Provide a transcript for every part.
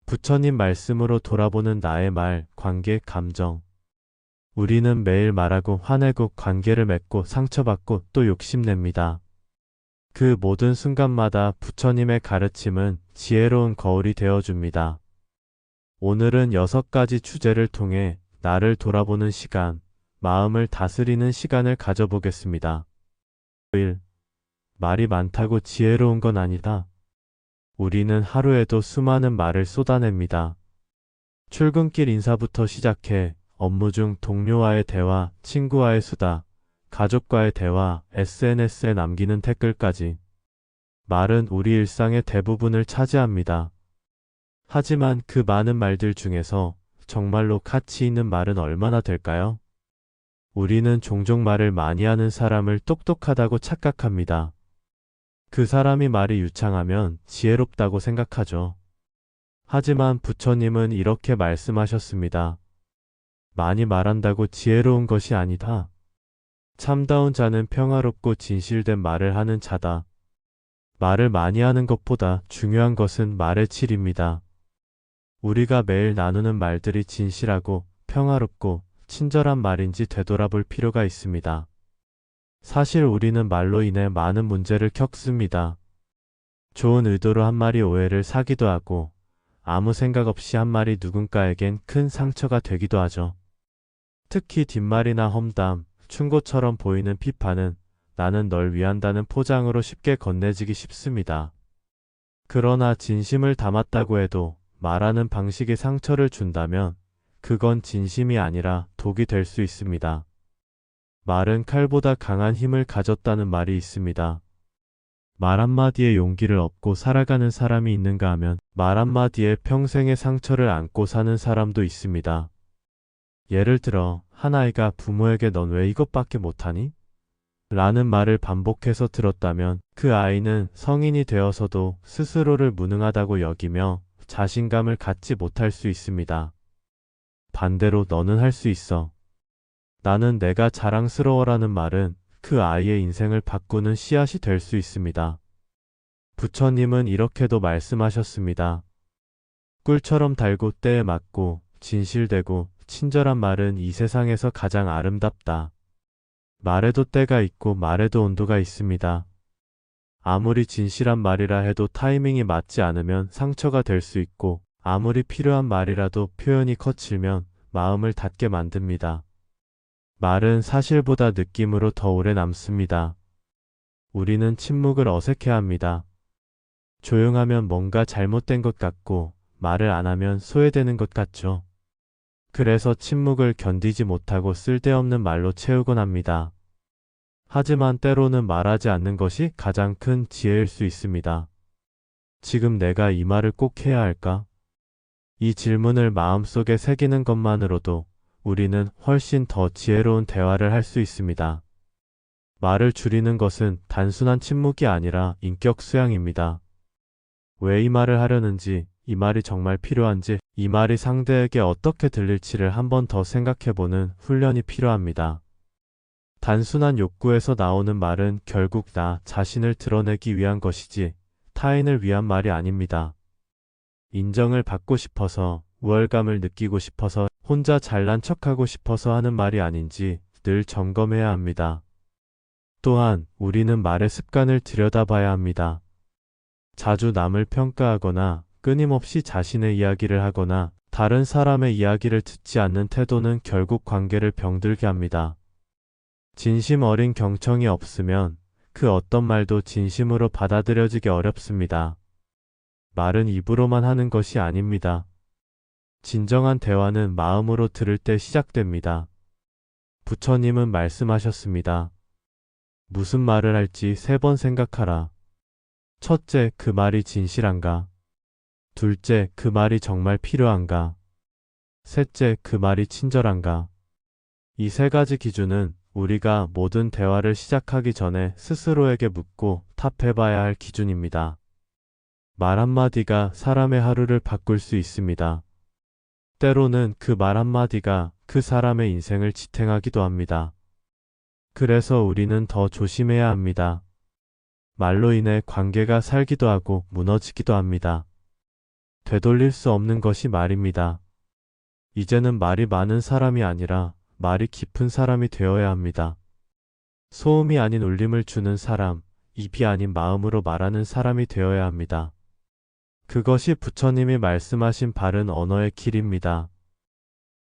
부처님 말씀으로 돌아보는 나의 말, 관계, 감정. 우리는 매일 말하고 화내고 관계를 맺고 상처받고 또 욕심냅니다. 그 모든 순간마다 부처님의 가르침은 지혜로운 거울이 되어줍니다. 오늘은 6가지 주제를 통해 나를 돌아보는 시간, 마음을 다스리는 시간을 가져보겠습니다. 1. 말이 많다고 지혜로운 건 아니다. 우리는 하루에도 수많은 말을 쏟아냅니다. 출근길 인사부터 시작해 업무 중 동료와의 대화, 친구와의 수다, 가족과의 대화, SNS에 남기는 댓글까지. 말은 우리 일상의 대부분을 차지합니다. 하지만 그 많은 말들 중에서 정말로 가치 있는 말은 얼마나 될까요? 우리는 종종 말을 많이 하는 사람을 똑똑하다고 착각합니다. 그 사람이 말이 유창하면 지혜롭다고 생각하죠. 하지만 부처님은 이렇게 말씀하셨습니다. 많이 말한다고 지혜로운 것이 아니다. 참다운 자는 평화롭고 진실된 말을 하는 자다. 말을 많이 하는 것보다 중요한 것은 말의 질입니다. 우리가 매일 나누는 말들이 진실하고 평화롭고 친절한 말인지 되돌아볼 필요가 있습니다. 사실 우리는 말로 인해 많은 문제를 겪습니다. 좋은 의도로 한 말이 오해를 사기도 하고 아무 생각 없이 한 말이 누군가에겐 큰 상처가 되기도 하죠. 특히 뒷말이나 험담, 충고처럼 보이는 비판은 나는 널 위한다는 포장으로 쉽게 건네지기 쉽습니다. 그러나 진심을 담았다고 해도 말하는 방식이 상처를 준다면 그건 진심이 아니라 독이 될 수 있습니다. 말은 칼보다 강한 힘을 가졌다는 말이 있습니다. 말 한마디에 용기를 얻고 살아가는 사람이 있는가 하면 말 한마디에 평생의 상처를 안고 사는 사람도 있습니다. 예를 들어 한 아이가 부모에게 넌 왜 이것밖에 못하니? 라는 말을 반복해서 들었다면 그 아이는 성인이 되어서도 스스로를 무능하다고 여기며 자신감을 갖지 못할 수 있습니다. 반대로 너는 할 수 있어. 나는 내가 자랑스러워라는 말은 그 아이의 인생을 바꾸는 씨앗이 될 수 있습니다. 부처님은 이렇게도 말씀하셨습니다. 꿀처럼 달고 때에 맞고 진실되고 친절한 말은 이 세상에서 가장 아름답다. 말에도 때가 있고 말에도 온도가 있습니다. 아무리 진실한 말이라 해도 타이밍이 맞지 않으면 상처가 될 수 있고 아무리 필요한 말이라도 표현이 거칠면 마음을 닫게 만듭니다. 말은 사실보다 느낌으로 더 오래 남습니다. 우리는 침묵을 어색해합니다. 조용하면 뭔가 잘못된 것 같고 말을 안 하면 소외되는 것 같죠. 그래서 침묵을 견디지 못하고 쓸데없는 말로 채우곤 합니다. 하지만 때로는 말하지 않는 것이 가장 큰 지혜일 수 있습니다. 지금 내가 이 말을 꼭 해야 할까? 이 질문을 마음속에 새기는 것만으로도 우리는 훨씬 더 지혜로운 대화를 할 수 있습니다. 말을 줄이는 것은 단순한 침묵이 아니라 인격 수양입니다. 왜 이 말을 하려는지, 이 말이 정말 필요한지, 이 말이 상대에게 어떻게 들릴지를 한 번 더 생각해보는 훈련이 필요합니다. 단순한 욕구에서 나오는 말은 결국 나 자신을 드러내기 위한 것이지 타인을 위한 말이 아닙니다. 인정을 받고 싶어서, 우월감을 느끼고 싶어서, 혼자 잘난 척하고 싶어서 하는 말이 아닌지 늘 점검해야 합니다. 또한 우리는 말의 습관을 들여다봐야 합니다. 자주 남을 평가하거나 끊임없이 자신의 이야기를 하거나 다른 사람의 이야기를 듣지 않는 태도는 결국 관계를 병들게 합니다. 진심 어린 경청이 없으면 그 어떤 말도 진심으로 받아들여지기 어렵습니다. 말은 입으로만 하는 것이 아닙니다. 진정한 대화는 마음으로 들을 때 시작됩니다. 부처님은 말씀하셨습니다. 무슨 말을 할지 3번 생각하라. 첫째, 그 말이 진실한가? 둘째, 그 말이 정말 필요한가? 셋째, 그 말이 친절한가? 이 3가지 기준은 우리가 모든 대화를 시작하기 전에 스스로에게 묻고 답해봐야 할 기준입니다. 말 한마디가 사람의 하루를 바꿀 수 있습니다. 때로는 그 말 한마디가 그 사람의 인생을 지탱하기도 합니다. 그래서 우리는 더 조심해야 합니다. 말로 인해 관계가 살기도 하고 무너지기도 합니다. 되돌릴 수 없는 것이 말입니다. 이제는 말이 많은 사람이 아니라 말이 깊은 사람이 되어야 합니다. 소음이 아닌 울림을 주는 사람, 입이 아닌 마음으로 말하는 사람이 되어야 합니다. 그것이 부처님이 말씀하신 바른 언어의 길입니다.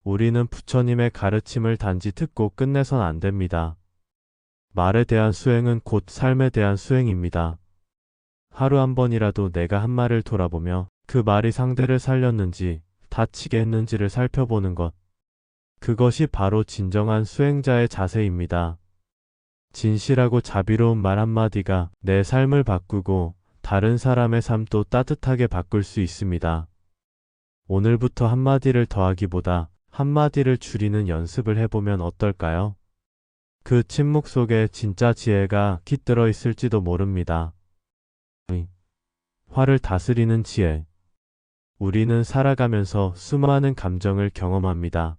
우리는 부처님의 가르침을 단지 듣고 끝내선 안 됩니다. 말에 대한 수행은 곧 삶에 대한 수행입니다. 하루 한 번이라도 내가 한 말을 돌아보며 그 말이 상대를 살렸는지 다치게 했는지를 살펴보는 것. 그것이 바로 진정한 수행자의 자세입니다. 진실하고 자비로운 말 한마디가 내 삶을 바꾸고 다른 사람의 삶도 따뜻하게 바꿀 수 있습니다. 오늘부터 한마디를 더하기보다 한마디를 줄이는 연습을 해보면 어떨까요? 그 침묵 속에 진짜 지혜가 깃들어 있을지도 모릅니다. 화를 다스리는 지혜. 우리는 살아가면서 수많은 감정을 경험합니다.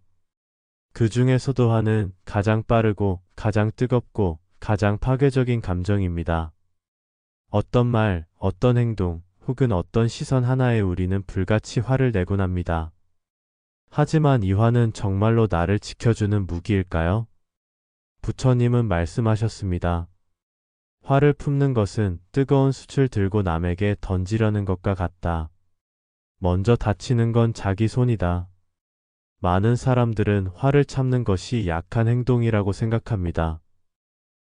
그 중에서도 화는 가장 빠르고 가장 뜨겁고 가장 파괴적인 감정입니다. 어떤 말, 어떤 행동, 혹은 어떤 시선 하나에 우리는 불같이 화를 내곤 합니다. 하지만 이 화는 정말로 나를 지켜주는 무기일까요? 부처님은 말씀하셨습니다. 화를 품는 것은 뜨거운 숯을 들고 남에게 던지려는 것과 같다. 먼저 다치는 건 자기 손이다. 많은 사람들은 화를 참는 것이 약한 행동이라고 생각합니다.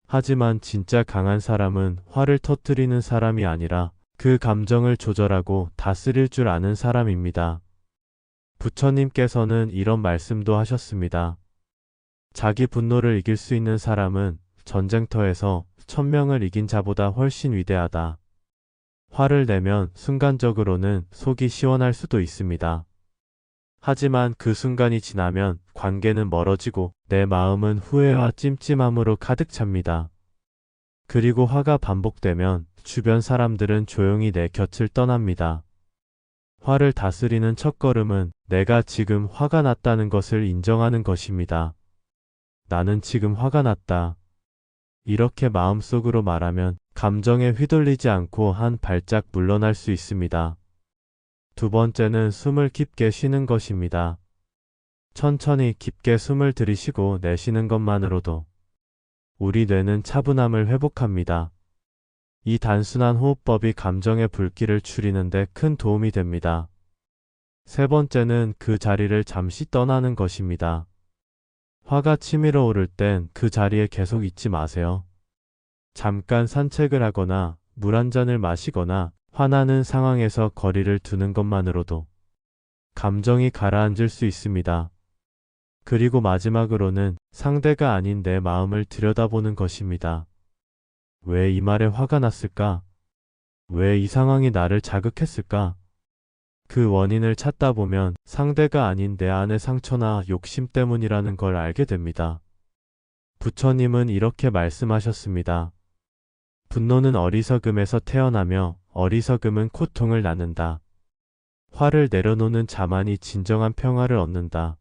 하지만 진짜 강한 사람은 화를 터뜨리는 사람이 아니라 그 감정을 조절하고 다스릴 줄 아는 사람입니다. 부처님께서는 이런 말씀도 하셨습니다. 자기 분노를 이길 수 있는 사람은 전쟁터에서 1000명을 이긴 자보다 훨씬 위대하다. 화를 내면 순간적으로는 속이 시원할 수도 있습니다. 하지만 그 순간이 지나면 관계는 멀어지고 내 마음은 후회와 찜찜함으로 가득 찹니다. 그리고 화가 반복되면 주변 사람들은 조용히 내 곁을 떠납니다. 화를 다스리는 첫걸음은 내가 지금 화가 났다는 것을 인정하는 것입니다. 나는 지금 화가 났다. 이렇게 마음속으로 말하면 감정에 휘둘리지 않고 한 발짝 물러날 수 있습니다. 두 번째는 숨을 깊게 쉬는 것입니다. 천천히 깊게 숨을 들이쉬고 내쉬는 것만으로도 우리 뇌는 차분함을 회복합니다. 이 단순한 호흡법이 감정의 불길을 줄이는 데 큰 도움이 됩니다. 세 번째는 그 자리를 잠시 떠나는 것입니다. 화가 치밀어 오를 땐 그 자리에 계속 있지 마세요. 잠깐 산책을 하거나 물 한 잔을 마시거나 화나는 상황에서 거리를 두는 것만으로도 감정이 가라앉을 수 있습니다. 그리고 마지막으로는 상대가 아닌 내 마음을 들여다보는 것입니다. 왜 이 말에 화가 났을까? 왜 이 상황이 나를 자극했을까? 그 원인을 찾다 보면 상대가 아닌 내 안의 상처나 욕심 때문이라는 걸 알게 됩니다. 부처님은 이렇게 말씀하셨습니다. 분노는 어리석음에서 태어나며 어리석음은 고통을 낳는다. 화를 내려놓는 자만이 진정한 평화를 얻는다.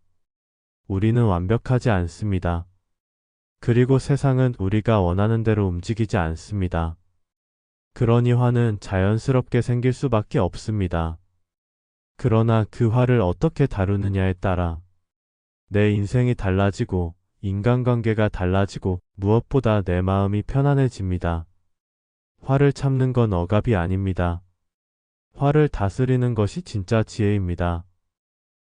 우리는 완벽하지 않습니다. 그리고 세상은 우리가 원하는 대로 움직이지 않습니다. 그러니 화는 자연스럽게 생길 수밖에 없습니다. 그러나 그 화를 어떻게 다루느냐에 따라 내 인생이 달라지고 인간관계가 달라지고 무엇보다 내 마음이 편안해집니다. 화를 참는 건 억압이 아닙니다. 화를 다스리는 것이 진짜 지혜입니다.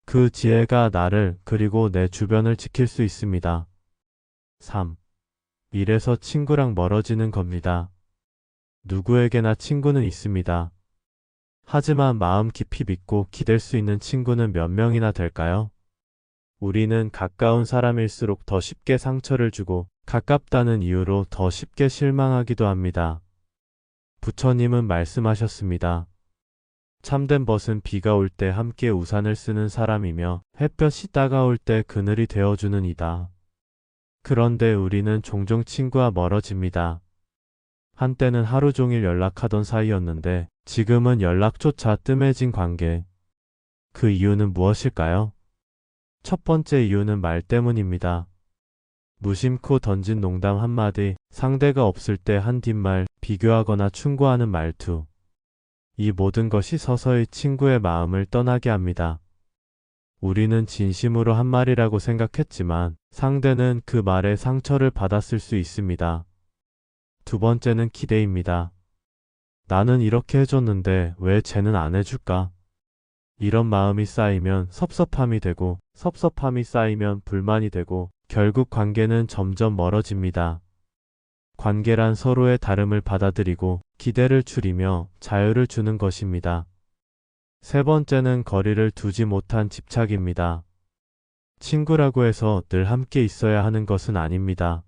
그 지혜가 나를 그리고 내 주변을 지킬 수 있습니다. 3. 이래서 친구랑 멀어지는 겁니다. 누구에게나 친구는 있습니다. 하지만 마음 깊이 믿고 기댈 수 있는 친구는 몇 명이나 될까요? 우리는 가까운 사람일수록 더 쉽게 상처를 주고 가깝다는 이유로 더 쉽게 실망하기도 합니다. 부처님은 말씀하셨습니다. 참된 벗은 비가 올 때 함께 우산을 쓰는 사람이며 햇볕이 따가울 때 그늘이 되어주는 이다. 그런데 우리는 종종 친구와 멀어집니다. 한때는 하루 종일 연락하던 사이였는데 지금은 연락조차 뜸해진 관계. 그 이유는 무엇일까요? 첫 번째 이유는 말 때문입니다. 무심코 던진 농담 한마디, 상대가 없을 때 한 뒷말, 비교하거나 충고하는 말투. 이 모든 것이 서서히 친구의 마음을 떠나게 합니다. 우리는 진심으로 한 말이라고 생각했지만 상대는 그 말에 상처를 받았을 수 있습니다. 두 번째는 기대입니다. 나는 이렇게 해줬는데 왜 쟤는 안 해줄까? 이런 마음이 쌓이면 섭섭함이 되고, 섭섭함이 쌓이면 불만이 되고, 결국 관계는 점점 멀어집니다. 관계란 서로의 다름을 받아들이고 기대를 줄이며 자유를 주는 것입니다. 세 번째는 거리를 두지 못한 집착입니다. 친구라고 해서 늘 함께 있어야 하는 것은 아닙니다.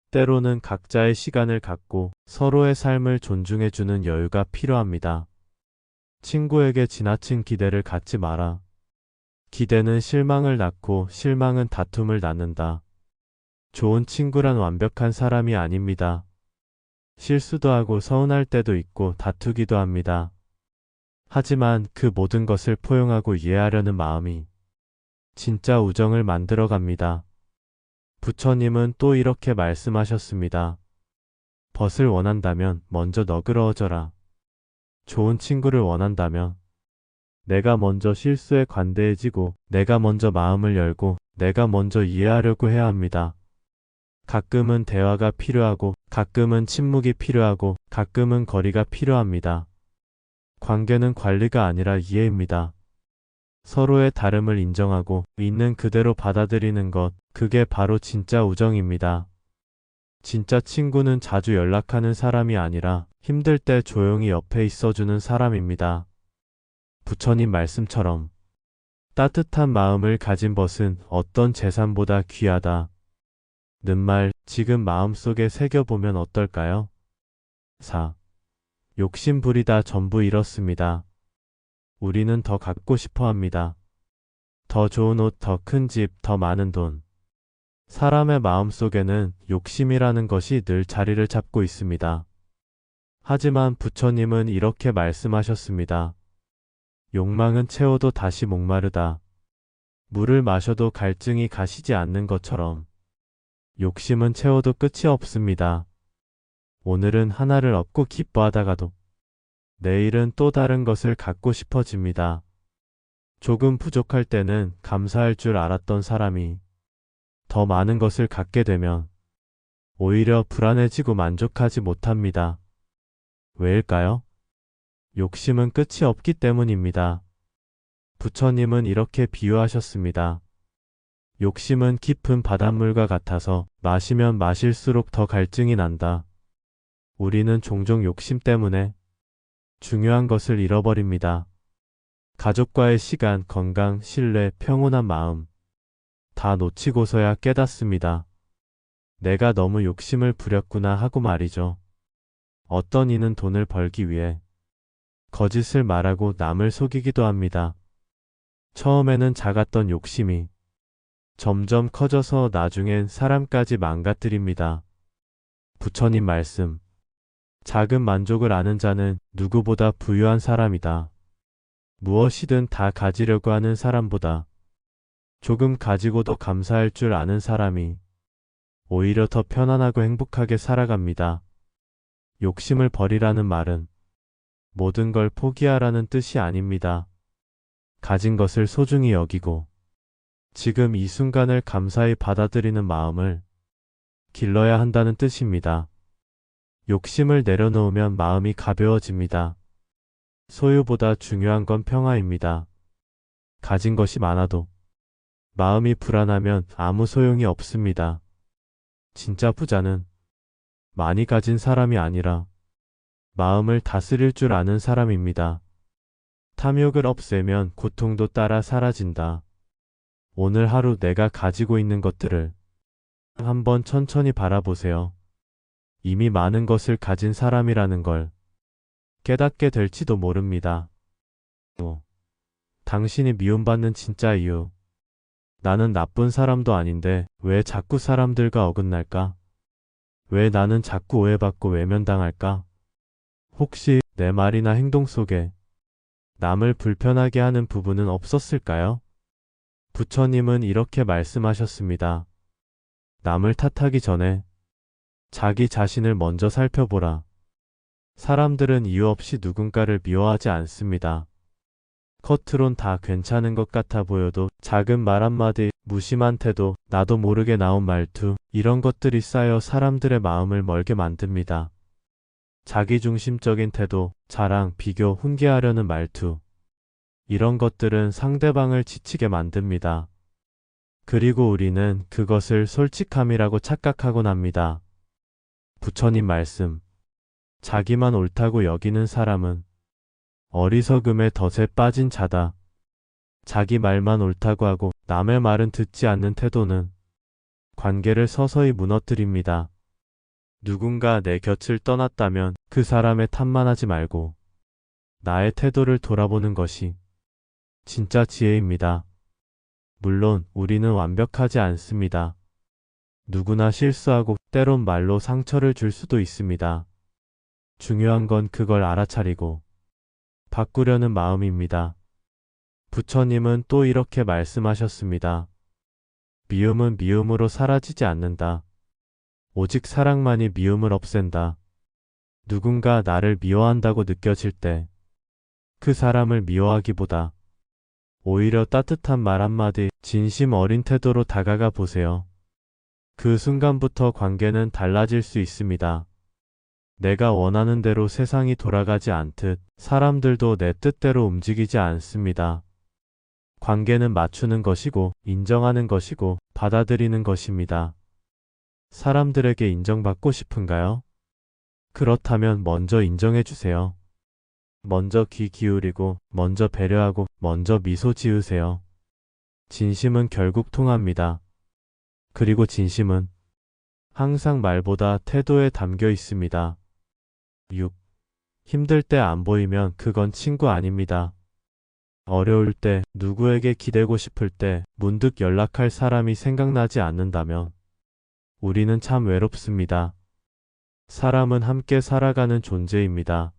때로는 각자의 시간을 갖고 서로의 삶을 존중해주는 여유가 필요합니다. 친구에게 지나친 기대를 갖지 마라. 기대는 실망을 낳고 실망은 다툼을 낳는다. 좋은 친구란 완벽한 사람이 아닙니다. 실수도 하고 서운할 때도 있고 다투기도 합니다. 하지만 그 모든 것을 포용하고 이해하려는 마음이 진짜 우정을 만들어 갑니다. 부처님은 또 이렇게 말씀하셨습니다. 벗을 원한다면 먼저 너그러워져라. 좋은 친구를 원한다면 내가 먼저 실수에 관대해지고 내가 먼저 마음을 열고 내가 먼저 이해하려고 해야 합니다. 가끔은 대화가 필요하고 가끔은 침묵이 필요하고 가끔은 거리가 필요합니다. 관계는 관리가 아니라 이해입니다. 서로의 다름을 인정하고 있는 그대로 받아들이는 것, 그게 바로 진짜 우정입니다. 진짜 친구는 자주 연락하는 사람이 아니라 힘들 때 조용히 옆에 있어주는 사람입니다. 부처님 말씀처럼 따뜻한 마음을 가진 벗은 어떤 재산보다 귀하다. 는 말 지금 마음속에 새겨보면 어떨까요? 4. 욕심 부리다 전부 잃었습니다. 우리는 더 갖고 싶어 합니다. 더 좋은 옷, 더 큰 집, 더 많은 돈. 사람의 마음속에는 욕심이라는 것이 늘 자리를 잡고 있습니다. 하지만 부처님은 이렇게 말씀하셨습니다. 욕망은 채워도 다시 목마르다. 물을 마셔도 갈증이 가시지 않는 것처럼 욕심은 채워도 끝이 없습니다. 오늘은 하나를 얻고 기뻐하다가도 내일은 또 다른 것을 갖고 싶어집니다. 조금 부족할 때는 감사할 줄 알았던 사람이 더 많은 것을 갖게 되면 오히려 불안해지고 만족하지 못합니다. 왜일까요? 욕심은 끝이 없기 때문입니다. 부처님은 이렇게 비유하셨습니다. 욕심은 깊은 바닷물과 같아서 마시면 마실수록 더 갈증이 난다. 우리는 종종 욕심 때문에 중요한 것을 잃어버립니다. 가족과의 시간, 건강, 신뢰, 평온한 마음 다 놓치고서야 깨닫습니다. 내가 너무 욕심을 부렸구나 하고 말이죠. 어떤 이는 돈을 벌기 위해 거짓을 말하고 남을 속이기도 합니다. 처음에는 작았던 욕심이 점점 커져서 나중엔 사람까지 망가뜨립니다. 부처님 말씀. 작은 만족을 아는 자는 누구보다 부유한 사람이다. 무엇이든 다 가지려고 하는 사람보다 조금 가지고도 감사할 줄 아는 사람이 오히려 더 편안하고 행복하게 살아갑니다. 욕심을 버리라는 말은 모든 걸 포기하라는 뜻이 아닙니다. 가진 것을 소중히 여기고 지금 이 순간을 감사히 받아들이는 마음을 길러야 한다는 뜻입니다. 욕심을 내려놓으면 마음이 가벼워집니다. 소유보다 중요한 건 평화입니다. 가진 것이 많아도 마음이 불안하면 아무 소용이 없습니다. 진짜 부자는 많이 가진 사람이 아니라 마음을 다스릴 줄 아는 사람입니다. 탐욕을 없애면 고통도 따라 사라진다. 오늘 하루 내가 가지고 있는 것들을 한번 천천히 바라보세요. 이미 많은 것을 가진 사람이라는 걸 깨닫게 될지도 모릅니다. 당신이 미움받는 진짜 이유. 나는 나쁜 사람도 아닌데 왜 자꾸 사람들과 어긋날까? 왜 나는 자꾸 오해받고 외면당할까? 혹시 내 말이나 행동 속에 남을 불편하게 하는 부분은 없었을까요? 부처님은 이렇게 말씀하셨습니다. 남을 탓하기 전에 자기 자신을 먼저 살펴보라. 사람들은 이유 없이 누군가를 미워하지 않습니다. 겉으론 다 괜찮은 것 같아 보여도 작은 말 한마디, 무심한 태도, 나도 모르게 나온 말투, 이런 것들이 쌓여 사람들의 마음을 멀게 만듭니다. 자기중심적인 태도, 자랑, 비교, 훈계하려는 말투. 이런 것들은 상대방을 지치게 만듭니다. 그리고 우리는 그것을 솔직함이라고 착각하곤 합니다. 부처님 말씀. 자기만 옳다고 여기는 사람은 어리석음의 덫에 빠진 자다. 자기 말만 옳다고 하고 남의 말은 듣지 않는 태도는 관계를 서서히 무너뜨립니다. 누군가 내 곁을 떠났다면 그 사람의 탓만 하지 말고 나의 태도를 돌아보는 것이 진짜 지혜입니다. 물론 우리는 완벽하지 않습니다. 누구나 실수하고 때론 말로 상처를 줄 수도 있습니다. 중요한 건 그걸 알아차리고 바꾸려는 마음입니다. 부처님은 또 이렇게 말씀하셨습니다. 미움은 미움으로 사라지지 않는다. 오직 사랑만이 미움을 없앤다. 누군가 나를 미워한다고 느껴질 때 그 사람을 미워하기보다 오히려 따뜻한 말 한마디, 진심 어린 태도로 다가가 보세요. 그 순간부터 관계는 달라질 수 있습니다. 내가 원하는 대로 세상이 돌아가지 않듯 사람들도 내 뜻대로 움직이지 않습니다. 관계는 맞추는 것이고 인정하는 것이고 받아들이는 것입니다. 사람들에게 인정받고 싶은가요? 그렇다면 먼저 인정해 주세요. 먼저 귀 기울이고 먼저 배려하고 먼저 미소 지으세요. 진심은 결국 통합니다. 그리고 진심은 항상 말보다 태도에 담겨 있습니다. 6. 힘들 때 안 보이면 그건 친구 아닙니다. 어려울 때, 누구에게 기대고 싶을 때 문득 연락할 사람이 생각나지 않는다면 우리는 참 외롭습니다. 사람은 함께 살아가는 존재입니다.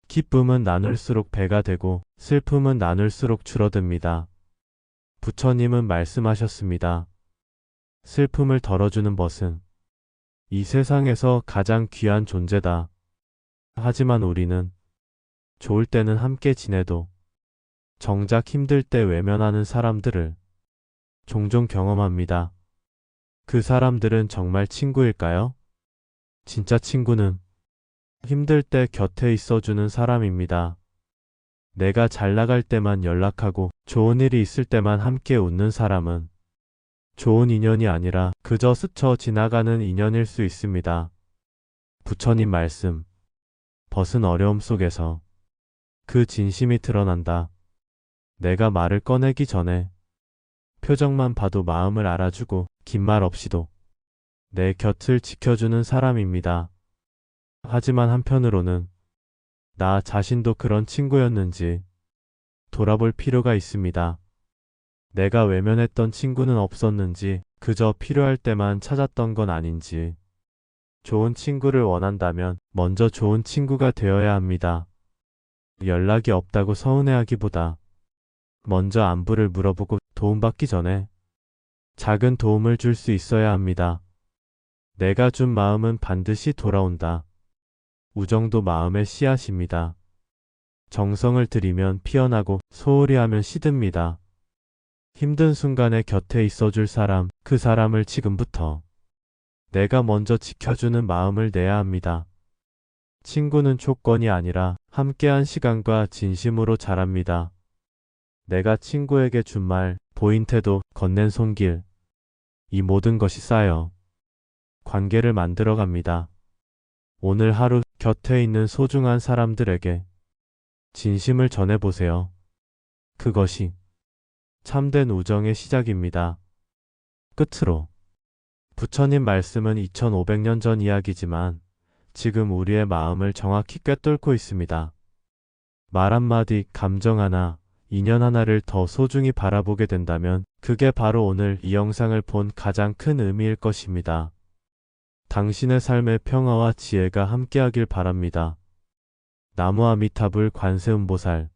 기쁨은 나눌수록 배가 되고 슬픔은 나눌수록 줄어듭니다. 부처님은 말씀하셨습니다. 슬픔을 덜어주는 벗은 이 세상에서 가장 귀한 존재다. 하지만 우리는 좋을 때는 함께 지내도 정작 힘들 때 외면하는 사람들을 종종 경험합니다. 그 사람들은 정말 친구일까요? 진짜 친구는 힘들 때 곁에 있어주는 사람입니다. 내가 잘 나갈 때만 연락하고 좋은 일이 있을 때만 함께 웃는 사람은 좋은 인연이 아니라 그저 스쳐 지나가는 인연일 수 있습니다. 부처님 말씀. 벗은 어려움 속에서 그 진심이 드러난다. 내가 말을 꺼내기 전에 표정만 봐도 마음을 알아주고 긴 말 없이도 내 곁을 지켜주는 사람입니다. 하지만 한편으로는 나 자신도 그런 친구였는지 돌아볼 필요가 있습니다. 내가 외면했던 친구는 없었는지, 그저 필요할 때만 찾았던 건 아닌지. 좋은 친구를 원한다면 먼저 좋은 친구가 되어야 합니다. 연락이 없다고 서운해하기보다 먼저 안부를 물어보고 도움받기 전에 작은 도움을 줄 수 있어야 합니다. 내가 준 마음은 반드시 돌아온다. 우정도 마음의 씨앗입니다. 정성을 들이면 피어나고 소홀히 하면 시듭니다. 힘든 순간에 곁에 있어줄 사람, 그 사람을 지금부터 내가 먼저 지켜주는 마음을 내야 합니다. 친구는 조건이 아니라 함께한 시간과 진심으로 자랍니다. 내가 친구에게 준 말, 보인 태도, 건넨 손길, 이 모든 것이 쌓여 관계를 만들어 갑니다. 오늘 하루 곁에 있는 소중한 사람들에게 진심을 전해보세요. 그것이 참된 우정의 시작입니다. 끝으로 부처님 말씀은 2500년 전 이야기지만 지금 우리의 마음을 정확히 꿰뚫고 있습니다. 말 한마디, 감정 하나, 인연 하나를 더 소중히 바라보게 된다면 그게 바로 오늘 이 영상을 본 가장 큰 의미일 것입니다. 당신의 삶의 평화와 지혜가 함께하길 바랍니다. 나무 아미타불 관세음보살